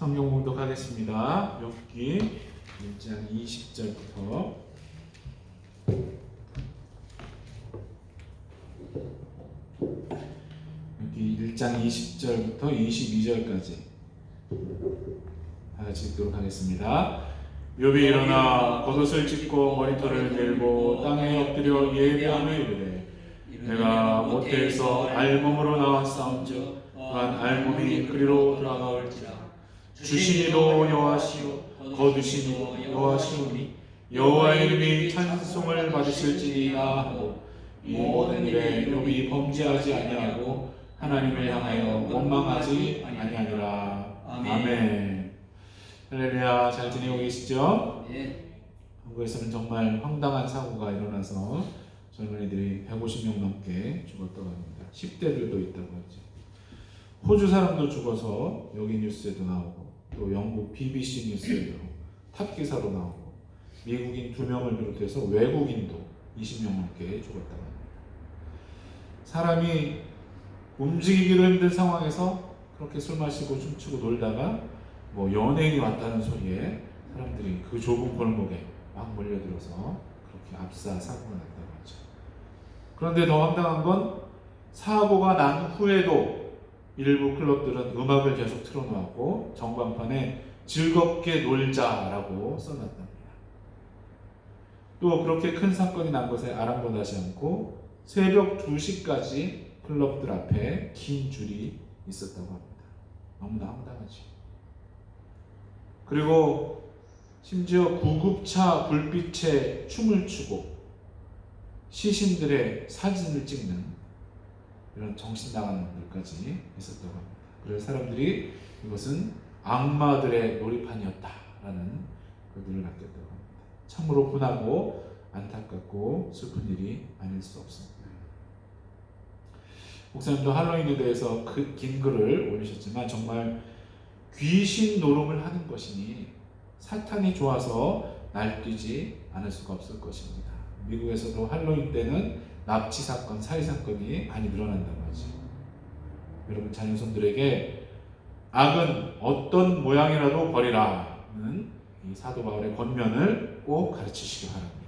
성경 봉독하겠습니다. 욥기 1장 20절부터 여기 1장 20절부터 22절까지 다 같이 읽도록 하겠습니다. 욥이 일어나 겉옷을 찢고 머리털을 밀고 땅에 엎드려 예배하며 이르되 내가 모태에서 알몸으로 나왔사온즉 또한 알몸이 그리로 돌아가올지라. 주시니도 여호와시요 거두시니도 여호와시오니 여호와의 이름이 찬송을 받으실지니라 하고 이 모든 일에 욥이 범죄하지 아니하고 하나님을 향하여 원망하지 아니하니라. 아멘. 할렐루야. 잘 지내고 계시죠? 네. 한국에서는 정말 황당한 사고가 일어나서 젊은이들이 150명 넘게 죽었다고 합니다. 10대들도 있다고 하죠. 호주 사람도 죽어서 여기 뉴스에도 나오고 또 영국 BBC 뉴스에도 탑 기사로 나오고 미국인 2명을 비롯해서 외국인도 20명 넘게 죽었다고 합니다. 사람이 움직이기도 힘든 상황에서 그렇게 술 마시고 춤추고 놀다가 뭐 연예인이 왔다는 소리에 사람들이 그 좁은 골목에 막 몰려들어서 그렇게 압사 사고가 났다고 하죠. 그런데 더 황당한 건 사고가 난 후에도 일부 클럽들은 음악을 계속 틀어놓았고 전광판에 즐겁게 놀자라고 써놨답니다. 또 그렇게 큰 사건이 난 것에 아랑곳하지 않고 새벽 2시까지 클럽들 앞에 긴 줄이 있었다고 합니다. 너무나 황당하죠. 그리고 심지어 구급차 불빛에 춤을 추고 시신들의 사진을 찍는 이런 정신 나간 놈들까지 있었다고 합니다. 그래서 사람들이 이것은 악마들의 놀이판이었다라는 글들을 남겼다고 합니다. 참으로 분하고 안타깝고 슬픈 일이 아닐 수 없습니다. 목사님도 할로윈에 대해서 그 긴 글을 올리셨지만 정말 귀신 노름을 하는 것이니 사탄이 좋아서 날뛰지 않을 수가 없을 것입니다. 미국에서도 할로윈 때는 납치 사건, 살해 사건이 많이 늘어난다고 하죠. 여러분 자녀손들에게 악은 어떤 모양이라도 버리라는 이 사도 바울의 권면을 꼭 가르치시기 바랍니다.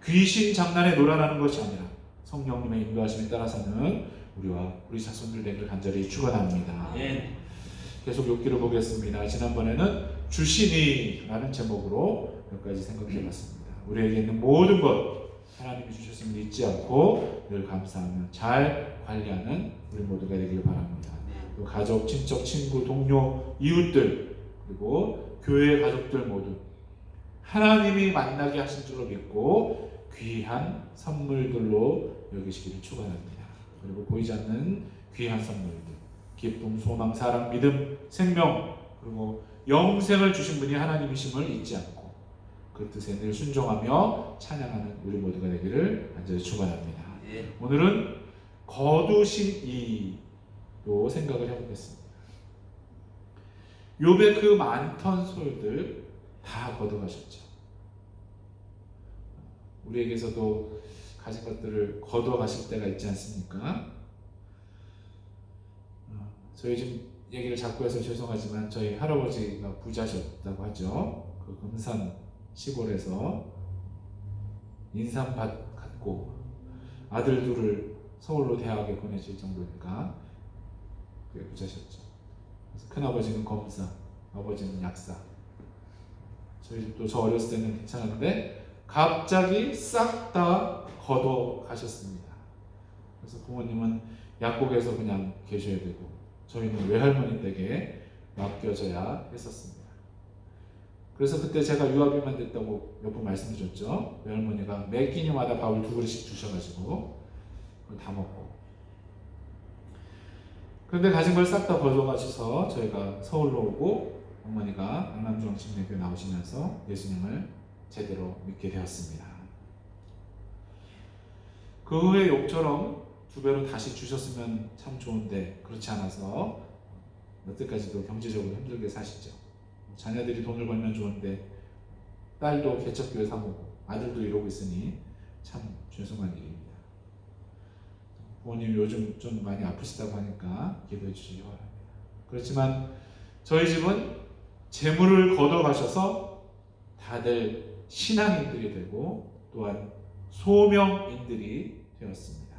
귀신 장난에 놀아나는 것이 아니라 성령님의 인도하심에 따라 사는 우리와 우리 자손들 되기를 간절히 축원합니다. 네. 계속 욥기를 보겠습니다. 지난번에는 주시니라는 제목으로 몇 가지 생각해봤습니다. 우리에게 있는 모든 것 하나님이 주셨음을 잊지 않고 늘 감사하며 잘 관리하는 우리 모두가 되기를 바랍니다. 또 가족, 친척, 친구, 동료, 이웃들 그리고 교회 가족들 모두 하나님이 만나게 하신 줄로 믿고 귀한 선물들로 여기시기를 축원합니다. 그리고 보이지 않는 귀한 선물들, 기쁨, 소망, 사랑, 믿음, 생명 그리고 영생을 주신 분이 하나님이심을 잊지 않고 그 뜻에 늘 순종하며 찬양하는 우리 모두가 되기를 간절히 축원합니다. 네. 오늘은 거두신 이로 생각을 해보겠습니다. 욥의 그 많던 소유들 다 거둬가셨죠. 우리에게서도 가진 것들을 거둬가실 때가 있지 않습니까? 저희 집 얘기를 자꾸 해서 죄송하지만 저희 할아버지가 부자셨다고 하죠. 그 금산 시골에서 인삼밭 갖고 아들 둘을 서울로 대학에 보내실 정도니까 그게 부자셨죠. 그래서 큰아버지는 검사, 아버지는 약사. 저희 집도 저 어렸을 때는 괜찮았는데 갑자기 싹 다 걷어 가셨습니다. 그래서 부모님은 약국에서 그냥 계셔야 되고 저희는 외할머니 댁에 맡겨져야 했었습니다. 그래서 그때 제가 유아비만 됐다고 몇 번 말씀드렸죠. 외할머니가 매 끼니마다 밥을 2그릇씩 주셔가지고 그걸 다 먹고 그런데 가진 걸 싹 다 거둬가셔서 저희가 서울로 오고 어머니가 강남중앙침례교회 나오시면서 예수님을 제대로 믿게 되었습니다. 그 후에 욥처럼 2배로 다시 주셨으면 참 좋은데 그렇지 않아서 여태까지도 경제적으로 힘들게 사시죠. 자녀들이 돈을 벌면 좋은데 딸도 개척교회 사모고 아들도 이러고 있으니 참 죄송한 일입니다. 부모님 요즘 좀 많이 아프시다고 하니까 기도해 주시기 바랍니다. 그렇지만 저희 집은 재물을 걷어가셔서 다들 신앙인들이 되고 또한 소명인들이 되었습니다.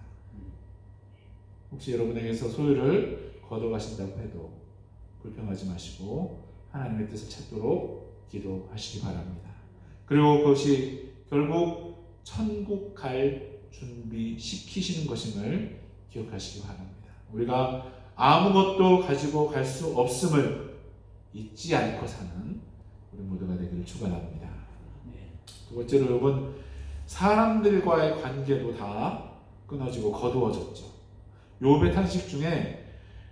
혹시 여러분에게서 소유를 걷어가신다고 해도 불평하지 마시고 하나님의 뜻을 찾도록 기도하시기 바랍니다. 그리고 그것이 결국 천국 갈 준비시키시는 것임을 기억하시기 바랍니다. 우리가 아무것도 가지고 갈 수 없음을 잊지 않고 사는 우리 모두가 되기를 축원합니다. 두 번째로 여러분, 사람들과의 관계도 다 끊어지고 거두어졌죠. 욥의 탄식 중에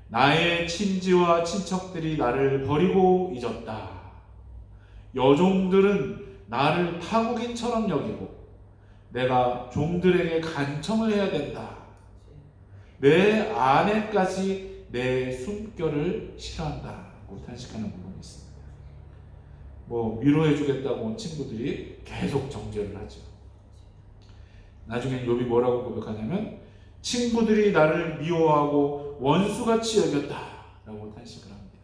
나의 친지와 친척들이 나를 버리고 잊었다. 여종들은 나를 타국인처럼 여기고 내가 종들에게 간청을 해야 된다. 내 아내까지 내 숨결을 싫어한다고 탄식하는 부분이 있습니다. 위로해주겠다고 온 친구들이 계속 정죄를 하죠. 나중에 욥이 뭐라고 고백하냐면 친구들이 나를 미워하고 원수같이 여겼다라고 탄식을 합니다.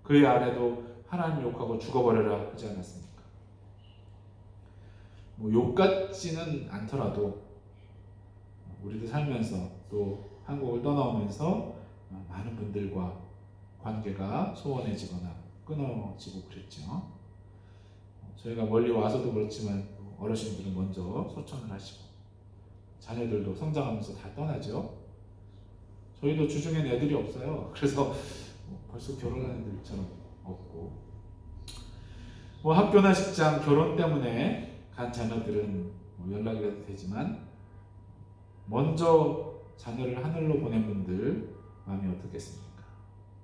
그의 아내도 하나님 욕하고 죽어버려라 하지 않았습니까? 욕 같지는 않더라도 우리도 살면서 또 한국을 떠나오면서 많은 분들과 관계가 소원해지거나 끊어지고 그랬죠. 저희가 멀리 와서도 그렇지만 어르신들은 먼저 소천을 하시고 자녀들도 성장하면서 다 떠나죠. 저희도 주중엔 애들이 없어요. 그래서 벌써 결혼하는 애들처럼 없고 학교나 직장, 결혼 때문에 간 자녀들은 연락이라도 되지만 먼저 자녀를 하늘로 보낸 분들 마음이 어떻겠습니까?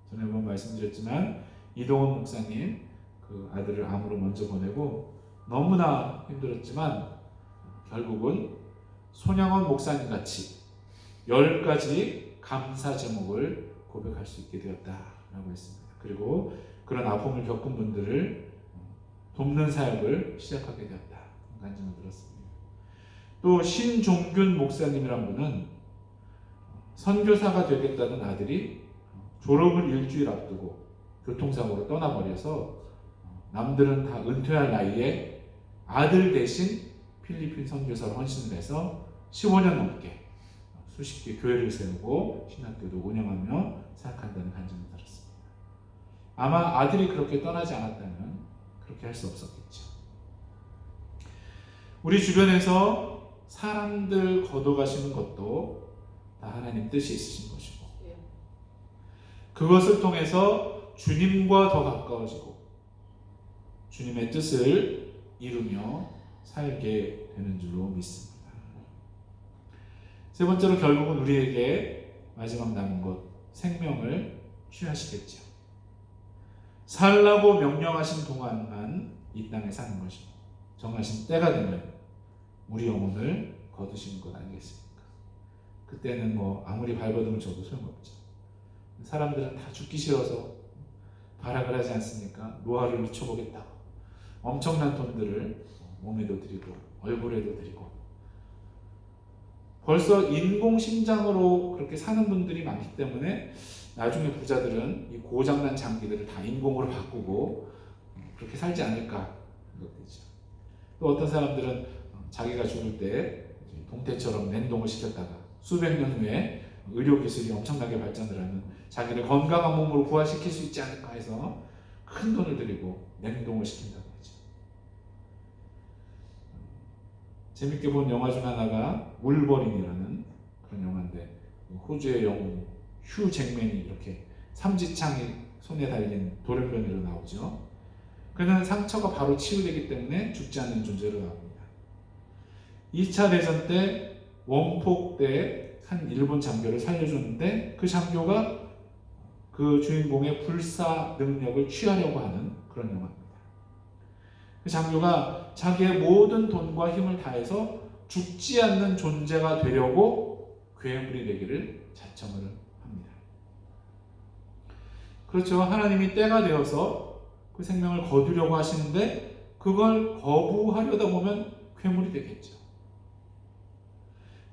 전에 한번 말씀드렸지만 이동원 목사님 그 아들을 암으로 먼저 보내고 너무나 힘들었지만 결국은 손양원 목사님 같이 10가지 감사 제목을 고백할 수 있게 되었다라고 했습니다. 그리고 그런 아픔을 겪은 분들을 돕는 사역을 시작하게 되었다. 간증을 들었습니다. 또 신종균 목사님이란 분은 선교사가 되겠다는 아들이 졸업을 일주일 앞두고 교통사고로 떠나버려서 남들은 다 은퇴할 나이에 아들 대신 필리핀 선교사로 헌신을 해서 15년 넘게 수십 개 교회를 세우고 신학교도 운영하며 사역한다는 간증을 들었습니다. 아마 아들이 그렇게 떠나지 않았다면 그렇게 할 수 없었겠죠. 우리 주변에서 사람들 걷어가시는 것도 다 하나님 뜻이 있으신 것이고 그것을 통해서 주님과 더 가까워지고 주님의 뜻을 이루며 살게 되는 줄로 믿습니다. 세 번째로 결국은 우리에게 마지막 남은 것, 생명을 취하시겠죠. 살라고 명령하신 동안만 이 땅에 사는 것이고 정하신 때가 되면 우리 영혼을 거두시는 것 아니겠습니까? 그때는 아무리 발버둥을 쳐도 소용없죠. 사람들은 다 죽기 싫어서 발악을 하지 않습니까? 노화를 늦춰보겠다고 엄청난 돈들을 몸에도 드리고 얼굴에도 드리고 벌써 인공심장으로 그렇게 사는 분들이 많기 때문에 나중에 부자들은 이 고장난 장기들을 다 인공으로 바꾸고 그렇게 살지 않을까 생각되죠. 또 어떤 사람들은 자기가 죽을 때 동태처럼 냉동을 시켰다가 수백 년 후에 의료기술이 엄청나게 발전을 하면 자기를 건강한 몸으로 부활시킬 수 있지 않을까 해서 큰 돈을 들이고 냉동을 시킨다고 하죠. 재밌게 본 영화 중 하나가 울버린이라는 그런 영화인데 호주의 영웅 휴 잭맨이 이렇게 삼지창이 손에 달린 돌연변이로 나오죠. 그는 상처가 바로 치유되기 때문에 죽지 않는 존재로 나옵니다. 2차 대전 때 원폭 때 한 일본 장교를 살려줬는데 그 장교가 그 주인공의 불사 능력을 취하려고 하는 그런 영화입니다. 그 장교가 자기의 모든 돈과 힘을 다해서 죽지 않는 존재가 되려고 괴물이 되기를 자청을 합니다. 그렇죠. 하나님이 때가 되어서 그 생명을 거두려고 하시는데 그걸 거부하려다 보면 괴물이 되겠죠.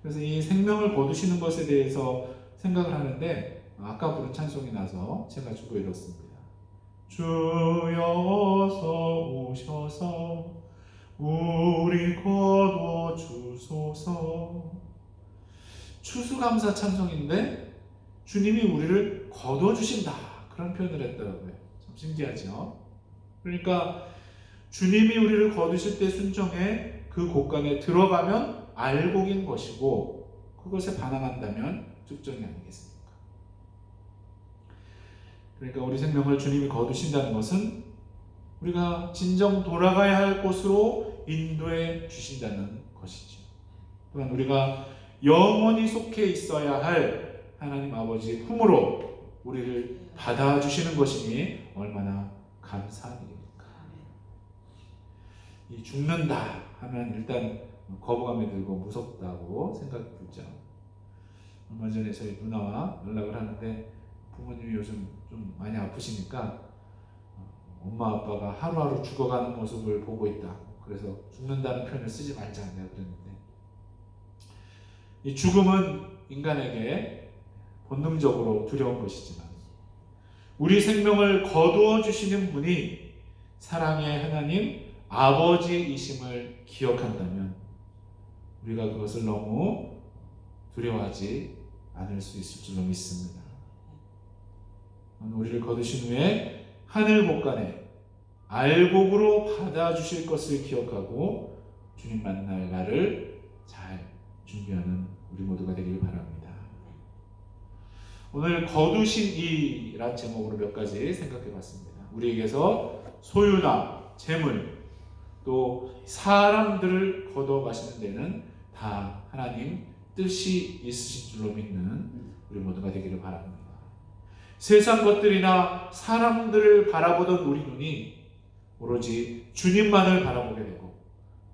그래서 이 생명을 거두시는 것에 대해서 생각을 하는데 아까 부른 찬송이 나서 제가 주고 읽었습니다. 주여서 오셔서 우리 거둬 주소서. 추수감사 찬송인데 주님이 우리를 거둬 주신다, 그런 표현을 했더라고요. 참 신기하죠. 그러니까 주님이 우리를 거두실 때 순종해 그 곳간에 들어가면 알곡인 것이고, 그것에 반항한다면 죽정이 아니겠습니까? 그러니까 우리 생명을 주님이 거두신다는 것은 우리가 진정 돌아가야 할 곳으로 인도해 주신다는 것이죠. 또한 우리가 영원히 속해 있어야 할 하나님 아버지의 품으로 우리를 받아주시는 것이니 얼마나 감사한 일입니까? 이 죽는다 하면 일단 거부감이 들고 무섭다고 생각이 들죠. 얼마 전에 저희 누나와 연락을 하는데 부모님이 요즘 좀 많이 아프시니까 엄마 아빠가 하루하루 죽어가는 모습을 보고 있다. 그래서 죽는다는 표현을 쓰지 말자 내가 그랬는데, 이 죽음은 인간에게 본능적으로 두려운 것이지만 우리 생명을 거두어 주시는 분이 사랑의 하나님 아버지이심을 기억한다면 우리가 그것을 너무 두려워하지 않을 수 있을 줄로 믿습니다. 우리를 거두신 후에 하늘 곳간에 알곡으로 받아주실 것을 기억하고 주님 만날 날을 잘 준비하는 우리 모두가 되길 바랍니다. 오늘 거두신 이란 제목으로 몇 가지 생각해 봤습니다. 우리에게서 소유나 재물 또 사람들을 거둬가시는 데는 다 하나님 뜻이 있으신 줄로 믿는 우리 모두가 되기를 바랍니다. 세상 것들이나 사람들을 바라보던 우리 눈이 오로지 주님만을 바라보게 되고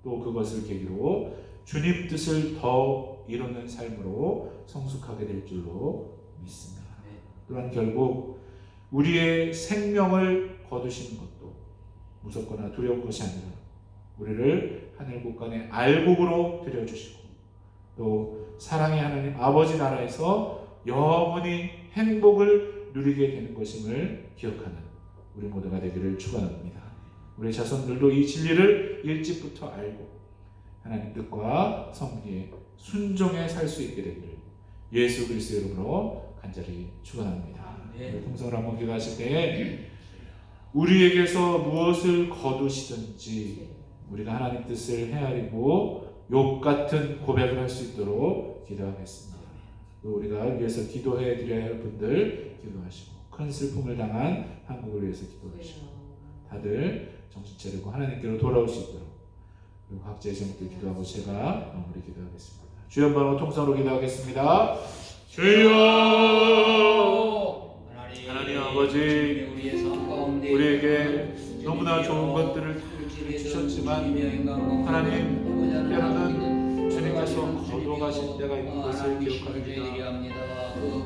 또 그것을 계기로 주님 뜻을 더 이루는 삶으로 성숙하게 될 줄로 믿습니다. 또한 결국 우리의 생명을 거두시는 것도 무섭거나 두려운 것이 아니라 우리를 하늘 곳간에 알곡으로 들여주시고 또 사랑의 하나님 아버지 나라에서 영원히 행복을 누리게 되는 것임을 기억하는 우리 모두가 되기를 축원합니다. 우리 자손들도 이 진리를 일찍부터 알고 하나님 뜻과 섭리에 순종해 살 수 있게 되기를 예수 그리스도의 이름으로 간절히 축원합니다. 통성을 한번 기도하실 때에 우리에게서 무엇을 거두시든지 우리가 하나님 뜻을 헤아리고 욕 같은 고백을 할 수 있도록 기도하겠습니다. 또 우리가 위해서 기도해 드려야 할 분들 기도하시고 큰 슬픔을 당한 한국을 위해서 기도하시고 다들 정신 차리고 하나님께로 돌아올 수 있도록 그리고 각자의 제목들 기도하고 제가 마무리 기도하겠습니다. 주여 한번 통성으로 기도하겠습니다. 주여 하나님 아버지 우리에게 너무나 좋은 것들을 주셨지만 하나님 때로는 주님께서 거둬가신 때가 있는 것을 기억합니다.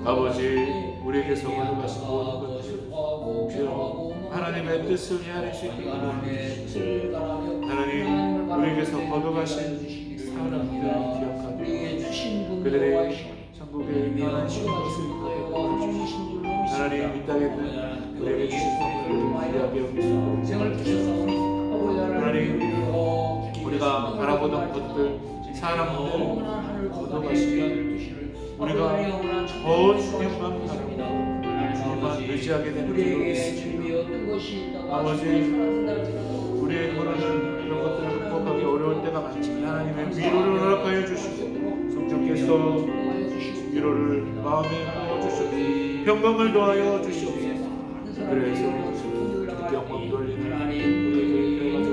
아버지 우리에게서 거둬가신 모든 것들 주여 하나님의 뜻을 헤아릴 수 있게 도와주시옵소서. 하나님 우리에게서 거둬가신 사람들을 기억하며 그들의 천국에 변하신 것을 기억하며 하나님 이 땅에 있는 우리에게 주신 선물을 귀하게 여기시옵소서. 하나님 우리가 바라보던 것들 사람들 거둬가시면 우리가 저 주님만 바라고 주님만 의지하게 되는 줄로 믿습니다. 아버지 우리의 원하는 이런 것들을 극복하기 어려울 때가 많지만 하나님의 위로를 허락하여 주시고 성령께서 위로를 마음에 부어주시고 평강을 더하여 주시옵소서. 그래서 주님께 영광 돌리는 우리 가족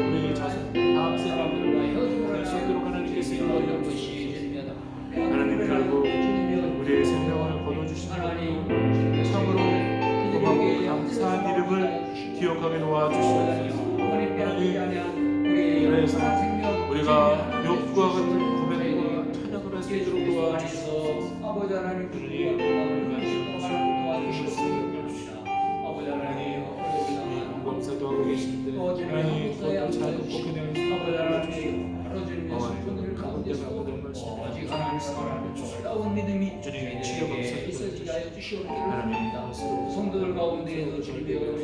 우리 자손 다음 세대를 손으로 하나님께서 인도하여 주시옵소서. 하나님 결국 우리의 생명을 거둬주시는 참으로 고맙고 감사한 이름을 기억하게 도와주시옵소서. 하나님 그래서 우리가 욕과 같은 고백과 찬양을 할 수 있도록 도와주시옵소서. 아버지 하나님 검사도 하고 계신데 하나님 그것도 잘 극복해내는 수고를 해주시고 어머니 가운데가 아프던 말씀 주님 치료 검사 기도해 주시고 하나님 성도들 가운데에도 준비하여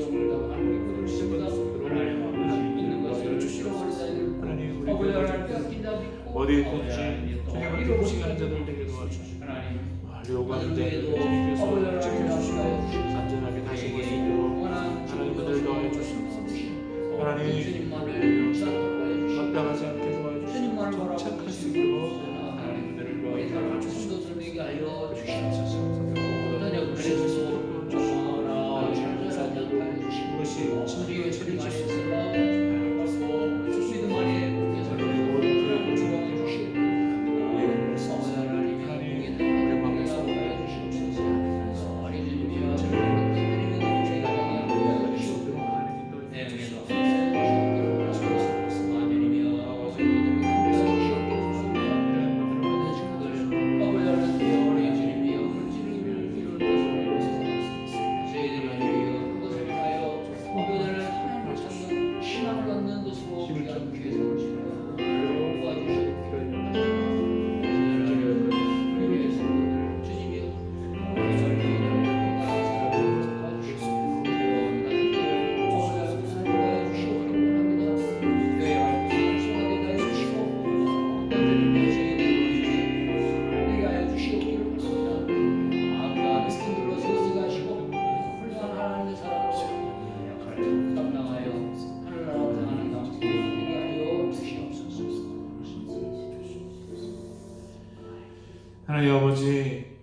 어디 있든지 주님을 기쁘시게 하는 자들 되게 도와주시고 하려고 하는 자들 주님께서 지켜주시고 안전하게 다시 볼 수 있도록 하나님 은혜를 더하여 주시옵소서. 하나님 마땅하지 않게 도와주시고 정착할 수 있도록 하나님 은혜를 더하여 주시옵소서. 그것이 진리의 진리죠. 하나님 아버지,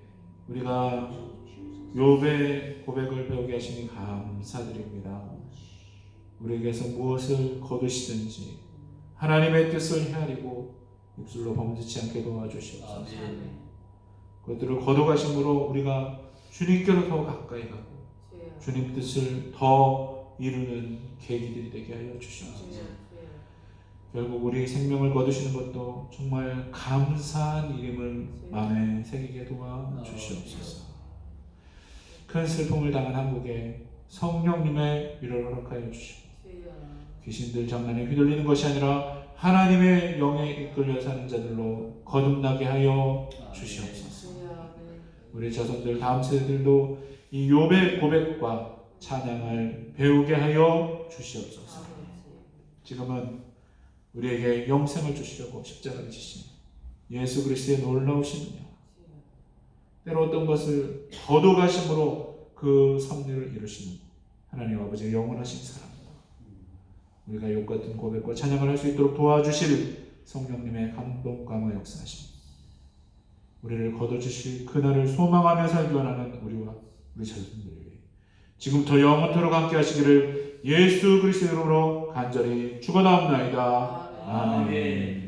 우리가 욥의 고백을 배우게 하시니 감사드립니다. 우리에게서 무엇을 거두시든지 하나님의 뜻을 헤아리고 입술로 범죄치 않게 도와주시옵소서. 그것들을 거둬가심으로 우리가 주님께로 더 가까이 가고 주님 뜻을 더 이루는 계기들이 되게 하여 주시옵소서. 결국 우리 생명을 거두시는 것도 정말 감사한 일임을 마음에 새기게 도와주시옵소서. 큰 슬픔을 당한 한국에 성령님의 위로를 허락하여 주시고 귀신들 장난에 휘둘리는 것이 아니라 하나님의 영에 이끌려 사는 자들로 거듭나게 하여 주시옵소서. 우리 자손들 다음 세대들도 이 욥의 고백과 찬양을 배우게 하여 주시옵소서. 지금은 우리에게 영생을 주시려고 십자가를 지신 예수 그리스도의 놀라우신 은혜와 때로 어떤 것을 거둬가심으로 그 섭리를 이루시는 하나님 아버지의 영원하신 사랑과 우리가 욥 같은 고백과 찬양을 할 수 있도록 도와주실 성령님의 감동 감화 역사하심, 우리를 거둬주실 그날을 소망하며 살기 원하는 우리와 우리 자손들을 위해 지금부터 영원토록 함께 하시기를 예수 그리스도의 이름으로 간절히 축원하옵나이다. 아멘.